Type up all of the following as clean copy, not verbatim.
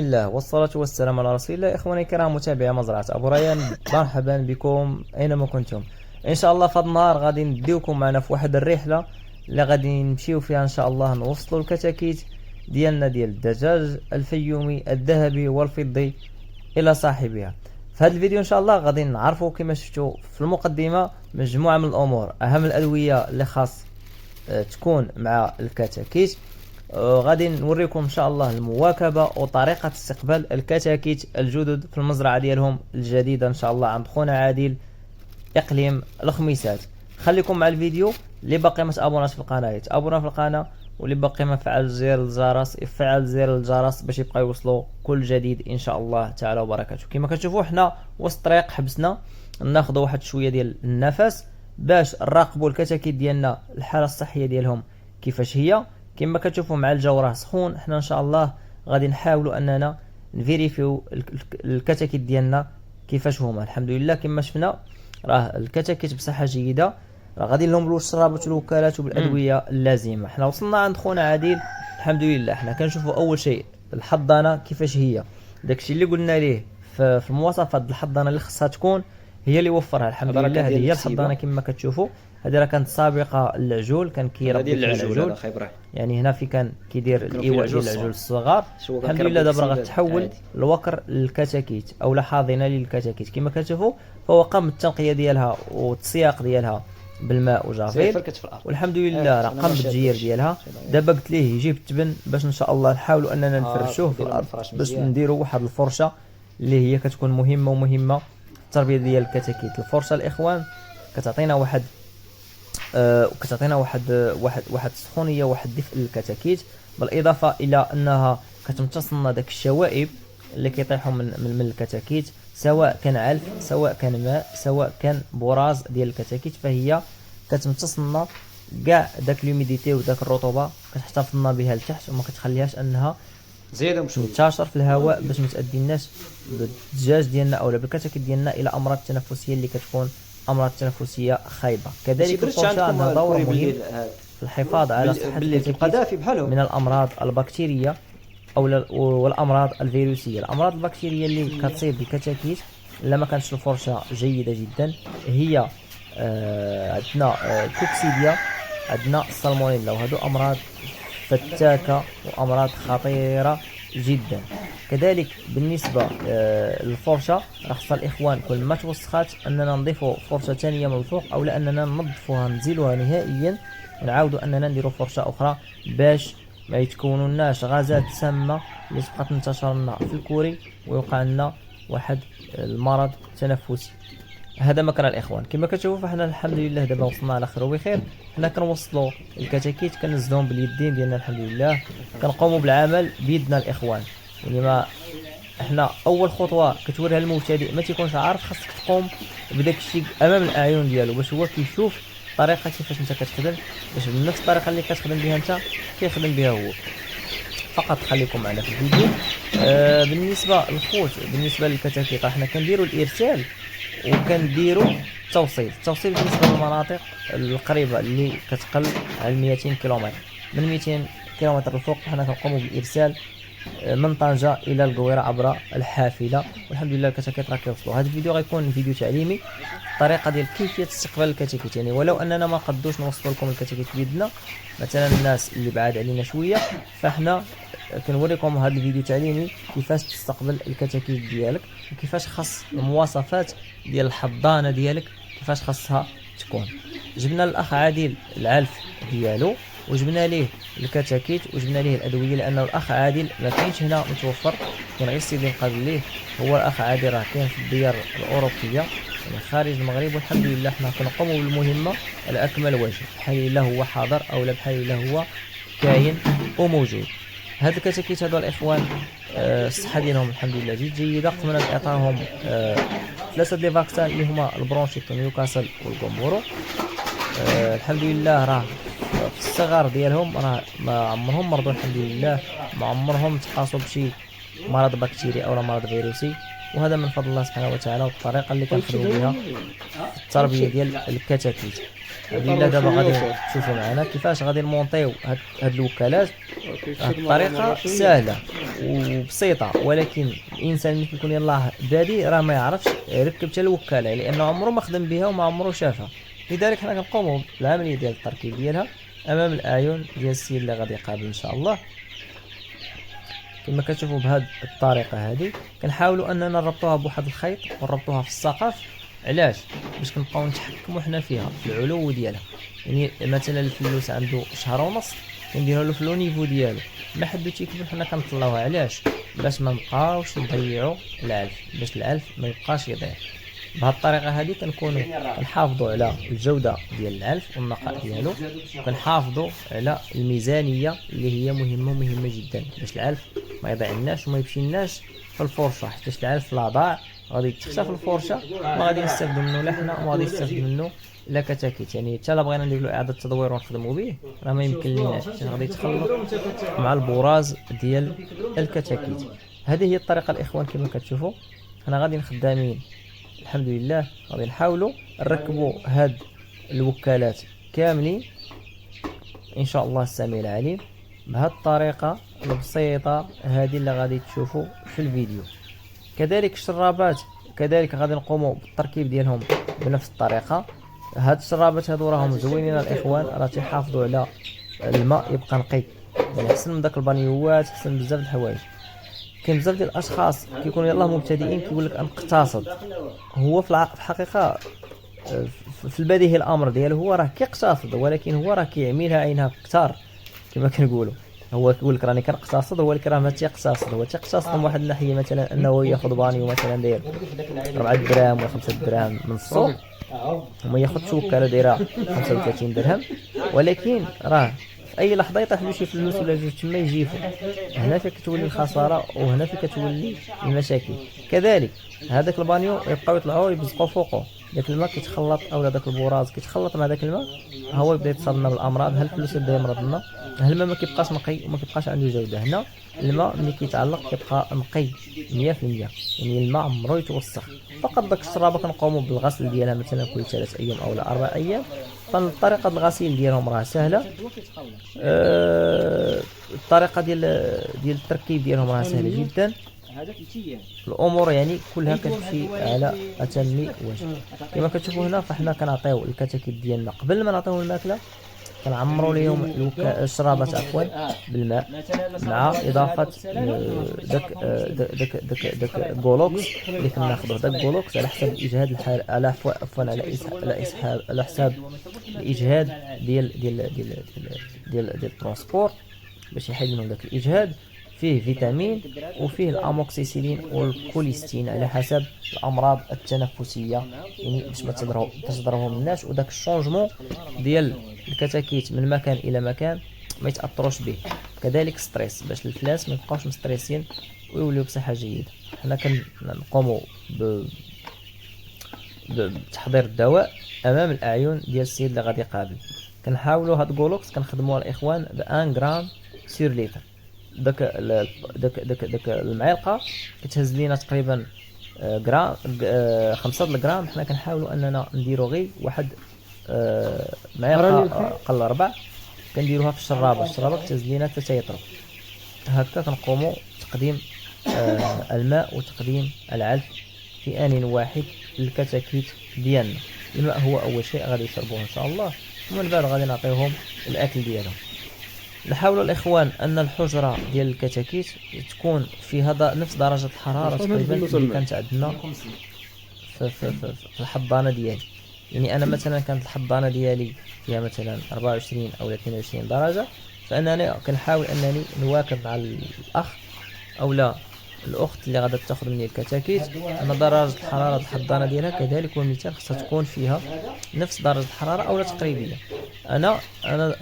الله والصلاة والسلام على رسول الله. إخواني الكرام متابعي مزرعة أبو ريان، مرحبا بكم أينما كنتم. إن شاء الله في هذا النهار غادي نديوكم معنا في واحد الرحلة اللي غادي نمشيو فيها إن شاء الله نوصلوا الكتاكيت ديالنا ديال الدجاج الفيومي الذهبي والفضي إلى صاحبها. في هذا الفيديو إن شاء الله غادي نعرفوا كما شفتوا في المقدمة مجموعة من الأمور، أهم الأدوية اللي خاص تكون مع الكتاكيت. غادي نوريكم ان شاء الله المواكبه وطريقه استقبال الكتاكيت الجدد في المزرعه ديالهم الجديده ان شاء الله عند خونا عادل اقليم الخميسات. خليكم مع الفيديو. اللي باقي ما تابوناش في القناه يتابونا في القناه، واللي باقي ما فعل زر الجرس يفعل زر الجرس باش يبقى يوصلوا كل جديد ان شاء الله تعالى وبركاته. كما كتشوفوا حنا وسط الطريق حبسنا ناخذوا واحد شويه ديال النفس باش نراقبوا الكتاكيت ديالنا الحاله الصحيه ديالهم كيفاش هي. كما كتشوفوا مع الجو راه سخون، حنا ان شاء الله غادي نحاولوا اننا نفيريفيو الكتاكيت ديالنا كيفاش هما. الحمد لله كما شفنا راه الكتاكيت بصحه جيده، راه غادي لهم الشرابات والوكالات وبالادويه اللازمه. حنا وصلنا عند خونا عادل الحمد لله. حنا كنشوفوا اول شيء الحضانه كيفاش هي، داكشي اللي قلنا ليه في المواصفات الحضانه اللي خصها تكون هي اللي وفرها. الحمد لله هذه هي الحضانه كما كتشوفوا. هذه راه كانت سابقه العجول، كان كيربي العجول يعني هنا في كان كيدير الايواء ديال العجول الصغار. الحمد لله دابا غتحول الوكر للكتاكيت او حاضنه للكتاكيت. كما كتشوفوا فهو قام بالتنقيه ديالها والتسياق ديالها بالماء وجافيل، والحمد لله راه قام بالتجيير ديالها. دابا قلت ليه يجيب التبن باش ان شاء الله نحاولوا اننا نفرشوه في الارض باش نديروا واحد الفرشه اللي هي كتكون مهمه التربيه ديال الكتاكيت. الفرشه الاخوان كتعطينا واحد السخونيه واحد دفء للكتاكيت، بالاضافه الى انها كتمتص لنا داك الشوائب اللي كيطيحوا من الكتاكيت، سواء كان علف سواء كان ماء سواء كان براز ديال الكتاكيت، فهي كتمتص لنا كاع داك لوميديتي وداك الرطوبه، كتحتفظ لنا بها لتحت وما كتخليهاش انها زياده تنتشر في الهواء باش ما تاديناش بالدجاج ديالنا او بالكتاكيت ديالنا الى امراض تنفسيه اللي كتكون امراض تنفسيه خايبه. كذلك الفرشه عندها دور مهم في الحفاظ على صحه الكتاكيت من الامراض البكتيريه والامراض الفيروسيه. الامراض البكتيريه اللي كتصيب الكتاكيت الا ما كانتش الفرشه جيده جدا هي عندنا الكوكسيديا، عندنا السالمونيلا، وهذو امراض فتاكه وامراض خطيره جدا. كذلك بالنسبه للفرشه راه خصها الاخوان كل ما توسخات اننا نضيفوا فرشه ثانيه من الفوق او اننا ننظفوها نزيلوها نهائيا ونعاودوا اننا نديروا فرشه اخرى باش ما يتكونوناش غازات سامه اللي تبقى تنتشر لنا في الكوري ويوقع لنا واحد المرض تنفسي. هذا مكان الاخوان. كما كتشوفوا فحنا الحمد لله دابا وصلنا على خير وبخير. حنا كنوصلوا الكتاكيت كنزلوهم باليدين ديالنا الحمد لله، كنقوموا بالعمل بيدنا الاخوان. يعني ما احنا اول خطوه كتوريها المبتدئ ما تيكونش عارف، خاصك تقوم بداك الشيء امام الاعين ديالو باش هو كيشوف الطريقه كيفاش انت كتخدم، باش بنفس الطريقه اللي كتخدم بها انت كيخدم بها هو. فقط خليكم معنا في الفيديو. بالنسبه للخوت بالنسبه للكتاكيت احنا كنديروا الارسال وكنديروا التوصيل بالنسبه للمناطق القريبه اللي كتقل على 200 كيلومتر. من 200 كيلومتر الفوق حنا كنقوموا بالارسال من طنجة الى القويره عبر الحافله، والحمد لله الكتاكيت راه كيوصلوا. هذا الفيديو غيكون فيديو تعليمي طريقه ديال كيفيه استقبال الكتاكيت، يعني ولو اننا ما قدوش نوصلوا لكم الكتاكيت بيدنا مثلا الناس اللي بعاد علينا شويه، فاحنا كنوريكم هذا الفيديو تعليمي كيفاش تستقبل الكتاكيت ديالك وكيفاش خاص المواصفات ديال الحضانه ديالك كيفاش خاصها تكون. جبنا الاخ عادل العلف ديالو وجبنا ليه الكتاكيت وجبنا ليه الادويه، لانه الاخ عادل ما كاينش هنا متوفر، كاين غير السيد نقابل ليه. هو الاخ عادل راه كاين في الديار الاوروبيه يعني خارج المغرب، والحمد لله حنا كنقوموا بالمهمه على اكمل وجه، بحال الا هو حاضر او لا بحال الا هو كاين وموجود. هاد الكتاكيت هادو الاخوان الصحه ديالهم الحمد لله جيده. قمنا باعطائهم 3 دي فاكسان اللي هما البرونشيت ونيوكاسل والكومبورو. الحمد لله راه في الصغر ديالهم راه ما عمرهم مرضوا الحمد لله، ما عمرهم تقاسوا بشي مرض بكتيري او مرض فيروسي، وهذا من فضل الله سبحانه وتعالى والطريقه اللي كنخدموا بها في التربيه ديال الكتاكيت. الحمد لله دابا غادي تشوفوا معنا كيفاش غادي نمونطيو هاد الوكالات الطريقة سهلة وبسيطة، ولكن الانسان اللي كيكون يلاه بادي راه ما يعرفش يركب حتى الوكالة، لانه عمره ما خدم بها وما عمره شافها. لذلك حنا كنقوموا بالعملية ديال التركيب ديالها امام الاعين ديال السيد اللي غادي يقابل ان شاء الله. كما كتشوفوا بهذه الطريقه هذه كنحاولوا اننا نربطوها بواحد الخيط ونربطوها في السقف. علاش؟ باش كنبقاو نتحكموا حنا فيها في العلو ديالها. يعني مثلا الفلوس عنده شهر ونص كنديروا له في لو نيفو ديالو، ما حدو تيكبر حنا كنطلعوها. علاش؟ باش ما نبقاوش نضيعوا العلف، باش العلف ما يبقاش يضيع. بهذه الطريقه هذه كنكونوا كنحافظوا على الجوده ديال العلف والنقاء ديالو، وكنحافظوا على الميزانيه اللي هي مهمه جدا، باش العلف ما يضيعناش وما يمشيناش في الفرشه، حيت العلف لا ضاع غادي تخشى في الفرشه، ما غادي نستافدوا منه لا حنا وما غادي يستافد منه لا كتاكيت. يعني حتى لا بغينا نديروا له اعاده تدوير ونخدموا به راه ما يمكن لناش، حيت غادي يتخلط مع البراز ديال الكتاكيت. هذه هي الطريقه الاخوان. كما كتشوفوا حنا غادي خدامين الحمد لله، غادي نحاولوا نركبوا هاد الوكالات كاملين ان شاء الله السميع العليم بهذه الطريقه البسيطه هذه اللي غادي تشوفوا في الفيديو. كذلك الشرابات كذلك غادي نقوموا بالتركيب ديالهم بنفس الطريقه. هاد الشرابات هادو راهم زوينين الاخوان، راه تيحافظوا على الماء يبقى نقي، يعني احسن من داك البانيوات، احسن بزاف د الحوايج. كاين بزاف ديال الاشخاص كيكونوا يلاه مبتدئين كيقول لك نقتصد. هو في الحقيقه في البديهي الامر ديالو هو راه كيقتصد، ولكن هو راه كيعملها عينها كثار كما كنقولوا. هو كيقول لك راني كنقتصد، هو اللي راه ما تيقتصد. هو تيقتصد من واحد الناحيه، مثلا انه ياخذ بانيو مثلا داير 4 دراهم ولا 5 دراهم من السوق، وما ياخذش وكاله دايره 35 درهم، ولكن راه في اي لحظه يطيح له شي فلوس ولا جوج تما يجيفو. هنا فين كتولي الخساره وهنا فين كتولي المشاكل. كذلك هذاك البانيو يبقاو يطلعوا يبزقوا فوقه، داك الماء كيتخلط او داك البراز كيتخلط مع داك الماء، هو يبدا يتصلنا بالامراض. ها الفلوس يبدا يمرض لنا، ها الماء ما كيبقاش نقي وما كيبقاش عنده جوده. هنا الماء ملي كيتعلق كيبقى نقي 100%، يعني الماء عمرو يتوسخ. فقط داك الشرابه كنقوموا بالغسل ديالها مثلا كل 3 ايام او 4 ايام. فالطريقه الغسيل ديالهم راه سهله، الطريقه ديال التركيب ديالهم راه سهله جدا. الامور يعني كلها كتمشي على اتم وجه. كما كتشوفوا هنا فاحنا كنعطيو الكتاكيت ديالنا قبل ما نعطيوهم الماكله، كنعمروا ليهم الشرابات عفوا بالماء، مع اضافه داك الكولوكس اللي كناخذوه. داك الكولوكس على حسب الاجهاد على عفوا على حساب الاجهاد ديال الترونسبور، باش يحيد لهم داك الاجهاد. فيه فيتامين وفيه الاموكسيسيلين والكوليستين على حسب الامراض التنفسيه، يعني باش ما تضرهم الناس، وداك الشونجمون ديال الكتاكيت من مكان الى مكان ما يتاثروش به. كذلك ستريس باش الفلاس ما يبقاوش مستريسين ويوليو بصحه جيده. حنا كنقوموا بتحضير الدواء امام الاعين ديال السيد اللي غادي يقابل. كنحاولوا هاد كولوكس كنخدموه الاخوان ب 1 غرام سير لتر. داك المعلقه كتهز لينا تقريبا غرام 5 غرام. حنا كنحاولوا اننا نديرو غير واحد معلقه قل ربع كنديروها في الشرابه كتهز لينا 3 لتر. هكا كنقوموا تقديم الماء وتقديم العلف في آن واحد للكتاكيت ديالنا. الماء هو اول شيء غادي يشربوه ان شاء الله، ومن بعد غادي نعطيهم الاكل ديالهم. نحاول الاخوان ان الحجره ديال الكتاكيت تكون في هذا نفس درجه الحراره تقريبا اللي كانت عندنا في الحضانه ديالي. يعني انا مثلا كانت الحضانه ديالي فيها مثلا 24 او 22 درجه، فانني كنحاول انني نواكب مع الاخ او لا الاخت اللي غادا تاخذ مني الكتاكيت ان درجه الحراره الحضانه ديالها كذلك والمثال خصها تكون فيها نفس درجه الحراره او لا تقريبيه. انا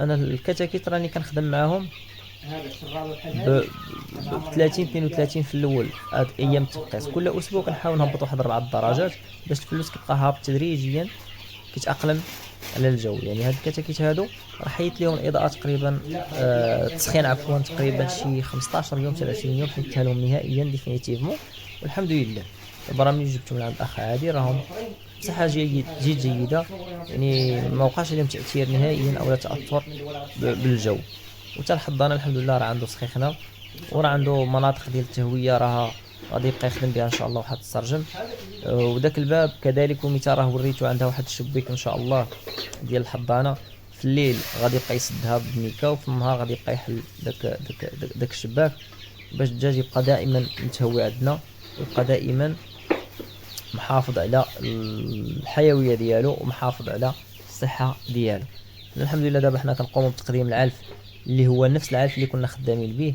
الكتاكيت راني كنخدم معاهم ب 30 32 في الاول هاد ايام التنقيص. كل اسبوع كنحاول نهبط واحد 4 درجات باش الفلوس كيبقى هابط تدريجيا كيتاقلم على الجو. يعني هاد الكتاكيت هادو راه حيت لهم الاضاءه تقريبا التسخين عفوا تقريبا شي 15 يوم 30 يوم حيتها لهم نهائيا ديفينيتيفمون، والحمد لله. البرامج جبتهم من عند الاخ عادي راهم بصحه جيده، يعني ما وقعش لهم تاثير نهائيا او تاثر بالجو. وتا الحضانه الحمد لله راه عنده سخيخنا، وراه عنده مناطق ديال التهويه راها غادي يبقى يخدم بها ان شاء الله واحد السرجم. وداك الباب كذلك وميتا راه وريتو عندها واحد الشبيك ان شاء الله ديال الحضانه، في الليل غادي يبقى يسدها بالنيكا، وفي النهار غادي يبقى يحل داك الشباك باش الدجاج يبقى دائما متهوي عندنا، ويبقى دائما محافظ على الحيويه ديالو ومحافظ على الصحه ديالو. الحمد لله دابا حنا كنقوموا بتقديم العلف اللي هو نفس العلف اللي كنا خدامين به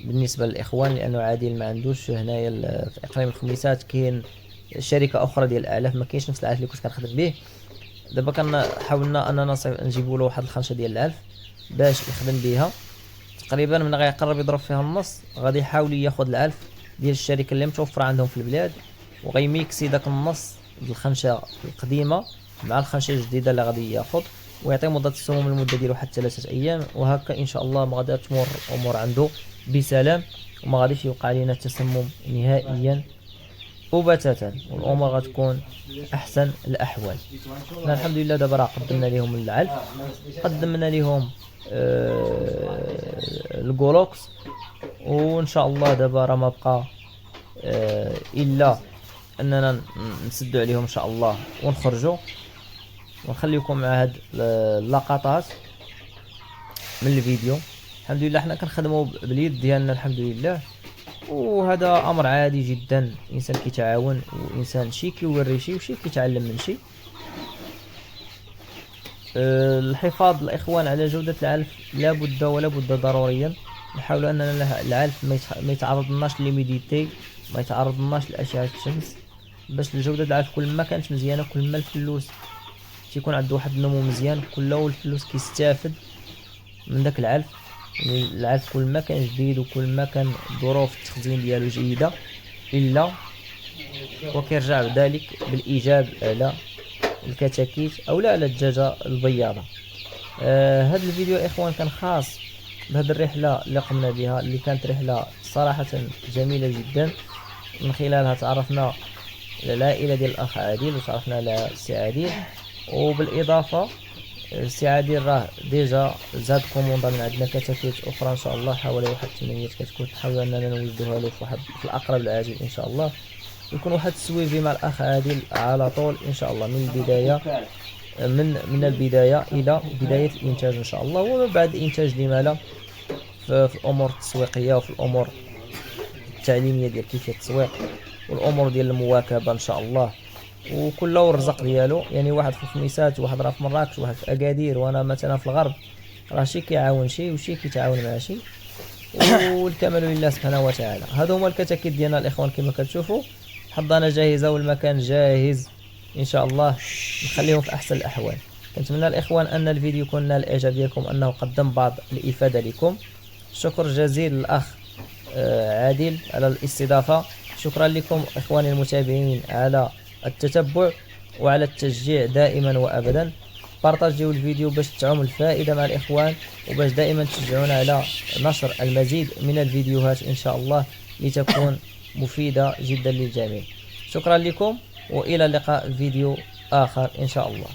بالنسبه للاخوان، لانه عادل ما عندوش هنايا في اقليم الخميسات كاين شركه اخرى ديال الاعلاف ما كاينش نفس العلف اللي كنت كنخدم به. دابا حاولنا اننا نجيبوا له واحد الخنشه ديال العلف باش يخدم بها، تقريبا من غيقرب يضرب فيها النص غادي يحاول ياخذ العلف ديال الشركه اللي متوفره عندهم في البلاد، وغيميكسي داك النص ديال الخنشه القديمه مع الخنشه الجديده اللي غادي ياخذ، ويعطي مضاد السموم المده ديالو حتى 3 ايام، وهكا ان شاء الله ما غادي تمر الامور عنده بسلام، وما غاديش يوقع علينا تسمم نهائيا وبتاتا، والامور غتكون احسن الاحوال. حنا الحمد لله دابا راه قدمنا لهم العلف، قدمنا لهم الكولوكس، وان شاء الله دابا راه ما بقى الا اننا نسدوا عليهم ان شاء الله ونخرجوا، ونخليكم مع هاد اللقطات من الفيديو. الحمد لله حنا كنخدموا باليد ديالنا الحمد لله، وهذا امر عادي جدا، انسان كيتعاون، وانسان شي كيوري شي وشي كيتعلم من شي. الحفاظ الاخوان على جوده العلف لابد ولا بد ضروريا، نحاولوا اننا العلف ما يتعرضناش للميديتي، ما يتعرضناش لاشعه الشمس، باش جوده العلف كل ما كانت مزيانه كل ما الفلوس تيكون عنده واحد النمو مزيان، كل الفلوس كيستافد من داك العلف. يعني العلف كل ما كان جديد وكل ما كان ظروف التخزين ديالو جيده، الا وكيرجع ذلك بالايجاب على الكتاكيت او لا على الدجاجه البياضه. هذا الفيديو اخوان كان خاص بهذه الرحله اللي قمنا بها، اللي كانت رحله صراحه جميله جدا، من خلالها تعرفنا على العائله ديال الاخ عادل، وتعرفنا على السي عادل، وبالاضافه السي عادل راه ديجا زاد كوموندا من عندنا كتاكيت اخرى ان شاء الله، حوالي واحد 8 كتكوت، نحاول اننا نوجدوها له في الاقرب العاجل ان شاء الله، يكون واحد السويفي مع الاخ عادل على طول ان شاء الله، من البدايه من البدايه الى بدايه الانتاج ان شاء الله، ومن بعد الانتاج لما لا في الامور التسويقيه وفي الامور التعليميه ديال كيفيه التسويق والامور ديال المواكبه ان شاء الله، وكل الرزق ديالو. يعني واحد في الخميسات، واحد راه في مراكش، واحد في اكادير، وانا مثلا في الغرب، راه شي كيعاون شي وشي كيتعاون مع شي، والكمال لله سبحانه وتعالى. هادو هما الكتاكيت ديالنا الاخوان كما كتشوفوا، الحضانه جاهزه والمكان جاهز ان شاء الله، نخليهم في احسن الاحوال. كنتمنى الاخوان ان الفيديو يكون نال الاعجاب ديالكم، انه قدم بعض الافاده لكم. شكر جزيل للاخ عادل على الاستضافه، شكرا لكم اخواني المتابعين على التتبع وعلى التشجيع دائما وابدا. بارطاجيو الفيديو باش تعم الفائده مع الاخوان، وباش دائما تشجعونا على نشر المزيد من الفيديوهات ان شاء الله لتكون مفيده جدا للجميع. شكرا لكم، والى اللقاء فيديو اخر ان شاء الله.